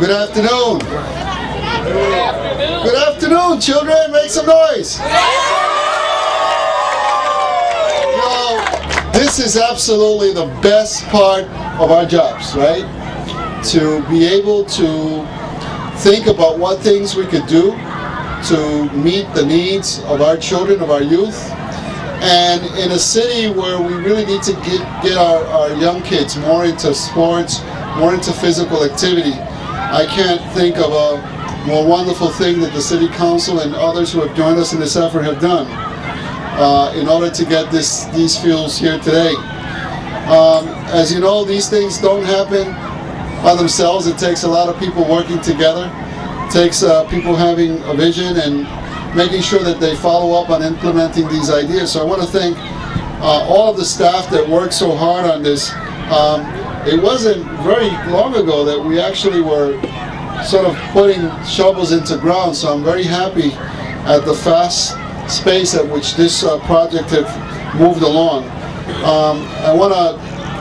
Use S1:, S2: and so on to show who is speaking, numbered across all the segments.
S1: Good afternoon. Good afternoon, children. Make some noise. This is absolutely the best part of our jobs, right? To be able to think about what things we could do to meet the needs of our children, of our youth. And in a city where we really need to get our young kids more into sports, more into physical activity, I can't think of a more wonderful thing that the City Council and others who have joined us in this effort have done in order to get these fields here today. As you know, these things don't happen by themselves. It takes a lot of people working together. It takes people having a vision and making sure that they follow up on implementing these ideas. So I want to thank all of the staff that worked so hard on this. It wasn't very long ago that we actually were sort of putting shovels into ground, so I'm very happy at the fast space at which this project had moved along. I want to,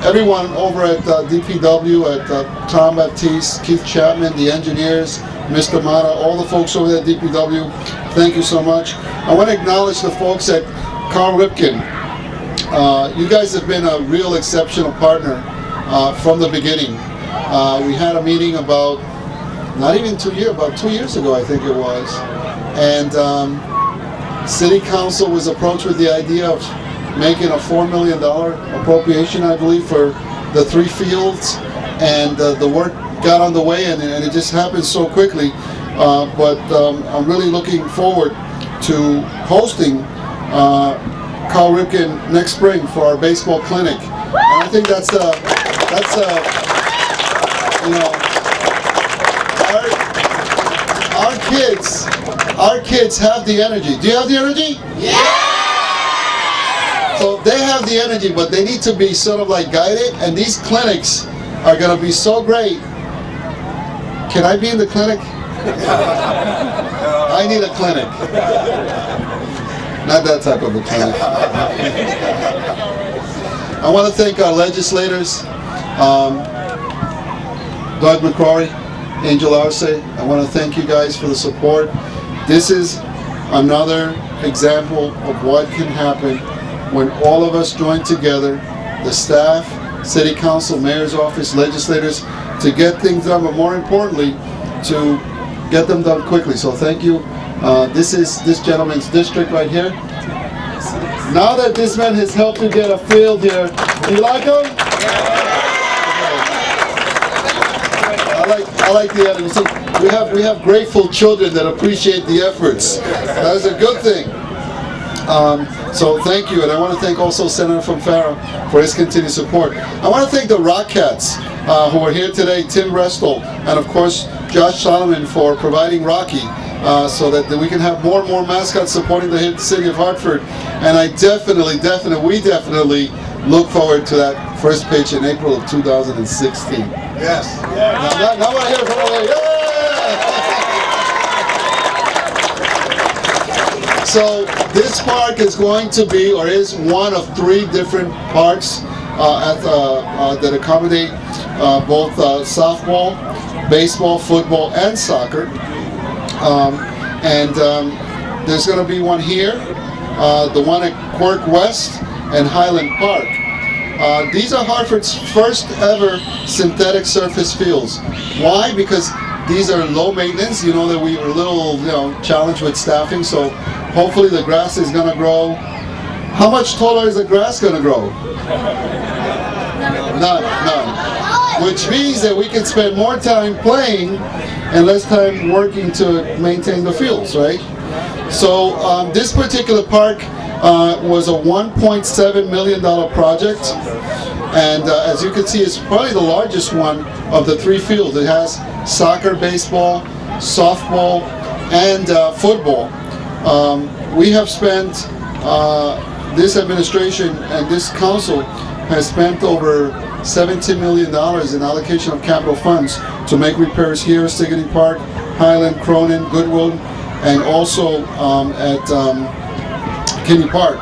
S1: everyone over at DPW, at Tom Baptiste, Keith Chapman, the engineers, Mr. Mata, all the folks over at DPW, thank you so much. I want to acknowledge the folks at Ripken. You guys have been a real exceptional partner from the beginning. We had a meeting about, not even 2 years, about 2 years ago I think it was, and City Council was approached with the idea of making a $4 million appropriation, I believe, for the 3 fields, and the work got underway, and it just happened so quickly. But I'm really looking forward to hosting Carl Ripken next spring for our baseball clinic, and I think that's you know, our kids have the energy. Do you have the energy? Yeah! So they have the energy, but they need to be sort of like guided, and these clinics are going to be so great. Can I be in the clinic? I need a clinic. Not that type of a clinic. I want to thank our legislators, Doug McCrory, Angel Arce. I want to thank you guys for the support. This is another example of what can happen when all of us join together, the staff, City Council, Mayor's Office, legislators, to get things done, but more importantly, to get them done quickly. So thank you. This is this gentleman's district right here. Now that this man has helped you get a field here, do you like him? I like the attitude. So we have grateful children that appreciate the efforts. That is a good thing. So thank you, and I want to thank also Senator from Farah for his continued support. I want to thank the Rockettes who are here today, Tim Restel, and of course Josh Solomon for providing Rocky, so that we can have more and more mascots supporting the city of Hartford. And I we definitely look forward to that first pitch in April of 2016. Yes. Now I hear from over there. Yeah! So this park is going to be, or is one of 3 different parks that accommodate both softball, baseball, football, and soccer. There's going to be one here, the one at Quirk West and Highland Park. These are Hartford's first ever synthetic surface fields. Why? Because these are low maintenance. You know that we were a little, challenged with staffing, so hopefully the grass is going to grow. How much taller is the grass going to grow? None. Which means that we can spend more time playing and less time working to maintain the fields, right? So this particular park was a $1.7 million project, and as you can see, it's probably the largest one of the 3 fields. It has soccer, baseball, softball, and football. We have spent, this administration and this council has spent over $17 million in allocation of capital funds to make repairs here, Sigourney Park, Highland, Cronin, Goodwood, and also at Kinney Park.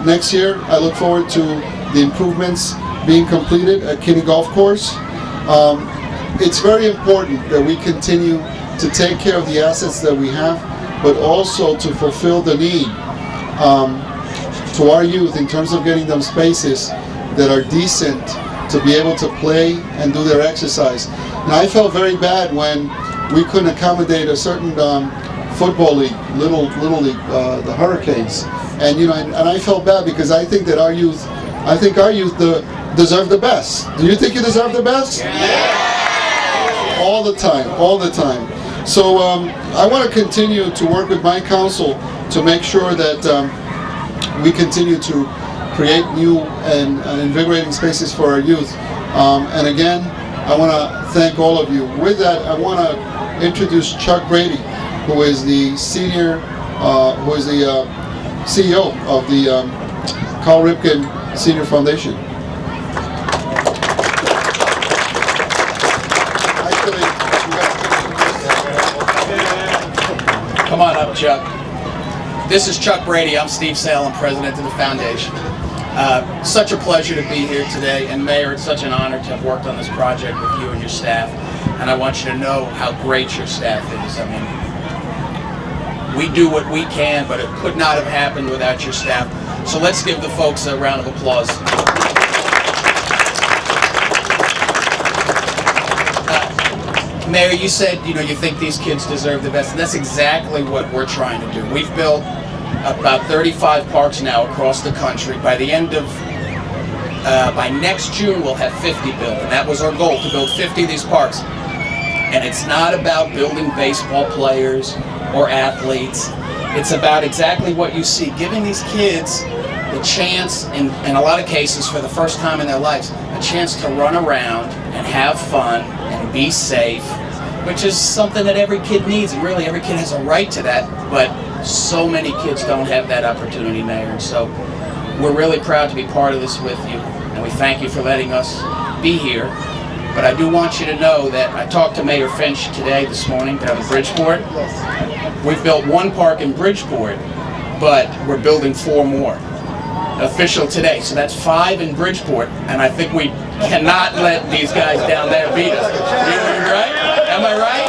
S1: Next year, I look forward to the improvements being completed at Kinney Golf Course. it's very important that we continue to take care of the assets that we have, but also to fulfill the need to our youth in terms of getting them spaces that are decent to be able to play and do their exercise. Now, I felt very bad when we couldn't accommodate a certain football league, little league, the Hurricanes, and and I felt bad because I think that our youth deserve the best. Do you think you deserve the best? Yeah. All the time. So I want to continue to work with my council to make sure that we continue to create new and invigorating spaces for our youth. And again, I want to thank all of you. With that, I want to introduce Chuck Brady, who is the CEO of the Carl Ripken Senior Foundation.
S2: Come on up, Chuck. This is Chuck Brady. I'm Steve Salem, president of the foundation. Such a pleasure to be here today, and Mayor, it's such an honor to have worked on this project with you and your staff. And I want you to know how great your staff is. I mean, we do what we can, but it could not have happened without your staff. So let's give the folks a round of applause. Mayor, you said you think these kids deserve the best, and that's exactly what we're trying to do. We've built about 35 parks now across the country. By the end of by next June, we'll have 50 built, and that was our goal, to build 50 of these parks. And it's not about building baseball players or athletes. It's about exactly what you see, giving these kids the chance, in a lot of cases for the first time in their lives, a chance to run around and have fun and be safe, which is something that every kid needs, and really every kid has a right to that, but so many kids don't have that opportunity, Mayor. And so we're really proud to be part of this with you, and we thank you for letting us be here. But I do want you to know that I talked to Mayor Finch this morning down in Bridgeport. We've built one park in Bridgeport, but we're building 4 more. Official today, so that's 5 in Bridgeport, and I think we cannot let these guys down there beat us. Right? Am I right?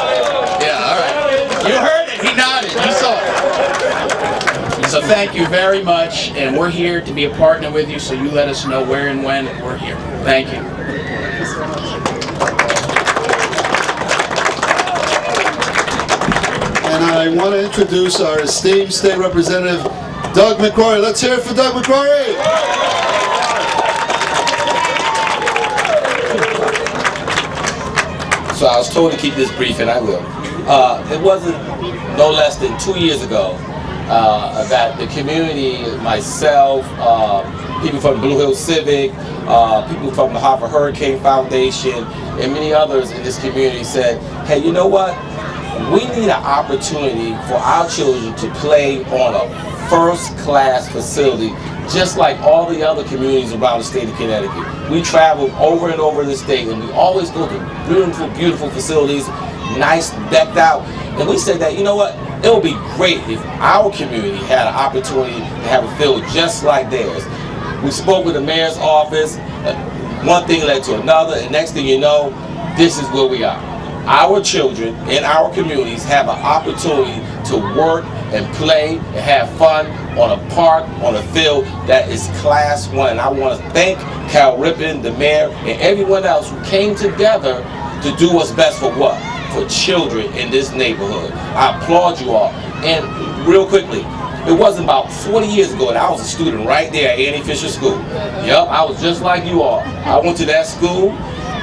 S2: Yeah, all right. You heard it, he nodded, you saw it. So thank you very much, and we're here to be a partner with you, so you let us know where and when we're here. Thank you.
S1: And I want to introduce our esteemed state representative, Doug McCrory. Let's hear it for Doug McCrory.
S3: So I was told to keep this brief, and I will. It wasn't no less than 2 years ago that the community, myself, people from Blue Hill Civic, people from the Hartford Hurricane Foundation, and many others in this community said, hey, you know what? We need an opportunity for our children to play on a first-class facility, just like all the other communities around the state of Connecticut. We travel over and over the state, and we always go to beautiful, beautiful facilities, nice, decked out. And we said that, you know what, it would be great if our community had an opportunity to have a field just like theirs. We spoke with the mayor's office, one thing led to another, and next thing you know, this is where we are. Our children in our communities have an opportunity to work and play and have fun on a park, on a field that is Class 1. And I want to thank Carl Ripken, the mayor, and everyone else who came together to do what's best for what? For children in this neighborhood. I applaud you all. And real quickly, it wasn't about 40 years ago, and I was a student right there at Annie Fisher School. Yep, I was just like you all. I went to that school,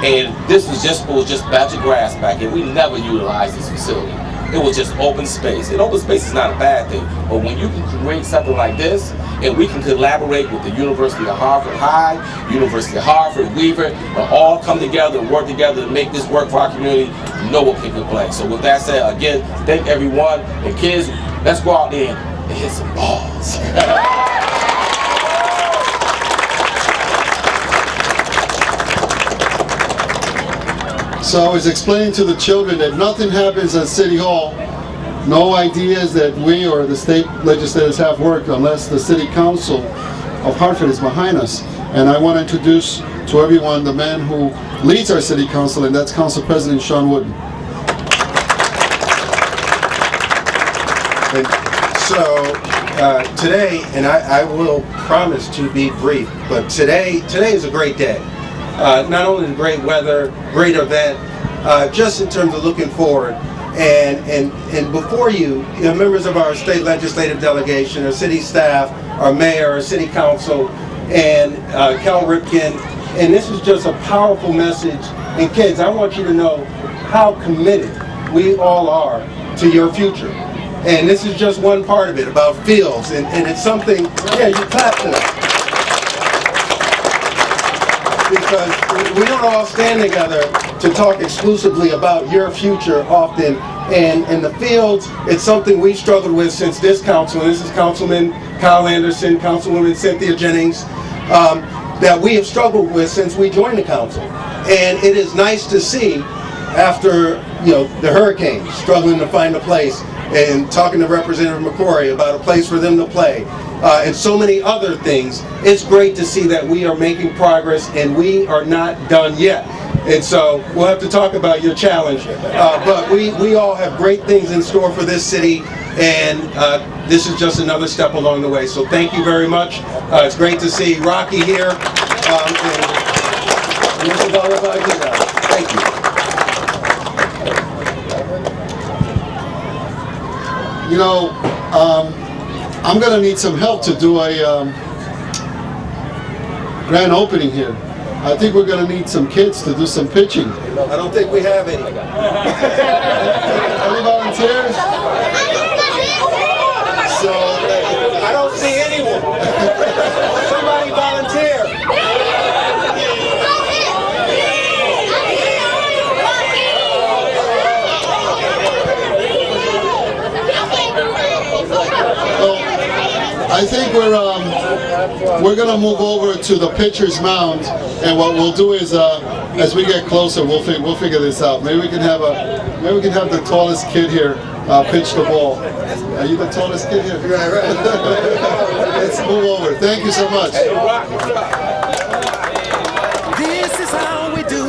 S3: and this was just a patch of grass back here. We never utilized this facility. It was just open space. And open space is not a bad thing. But when you can create something like this, and we can collaborate with the University of Hartford High, University of Hartford, Weaver, and all come together and work together to make this work for our community, you know what people play. So with that said, again, thank everyone. And kids, let's go out there and hit some balls.
S1: So I was explaining to the children that nothing happens at City Hall, no ideas that we or the state legislators have worked unless the City Council of Hartford is behind us. And I want to introduce to everyone the man who leads our city council, and that's Council President Sean Wooden.
S4: And so today, and I will promise to be brief, but today is a great day. Not only the great weather, great event, just in terms of looking forward. And before you know, members of our state legislative delegation, our city staff, our mayor, our city council, and Cal Ripken. And this is just a powerful message. And kids, I want you to know how committed we all are to your future. And this is just one part of it, about fields. And it's something, yeah, you clap to that. Because we don't all stand together to talk exclusively about your future often. And in the fields, it's something we struggled with since this council. And this is Councilman Kyle Anderson, Councilwoman Cynthia Jennings, that we have struggled with since we joined the council. And it is nice to see, after the hurricane, struggling to find a place, and talking to Representative McCrory about a place for them to play, and so many other things, it's great to see that we are making progress and we are not done yet. And so we'll have to talk about your challenge, but we all have great things in store for this city, and this is just another step along the way. So thank you very much. It's great to see Rocky here. And this is all about you guys. Thank you.
S1: You know, I'm going to need some help to do a grand opening here. I think we're going to need some kids to do some pitching.
S4: I don't think we have any.
S1: Any volunteers? So,
S4: I don't see anyone. Somebody volunteer.
S1: well, I think we're going to move over to the pitcher's mound, and what we'll do is, as we get closer, we'll figure this out. Maybe we can have the tallest kid here pitch the ball. Are you the tallest kid here? Right. Let's move over. Thank you so much.
S5: This is how we do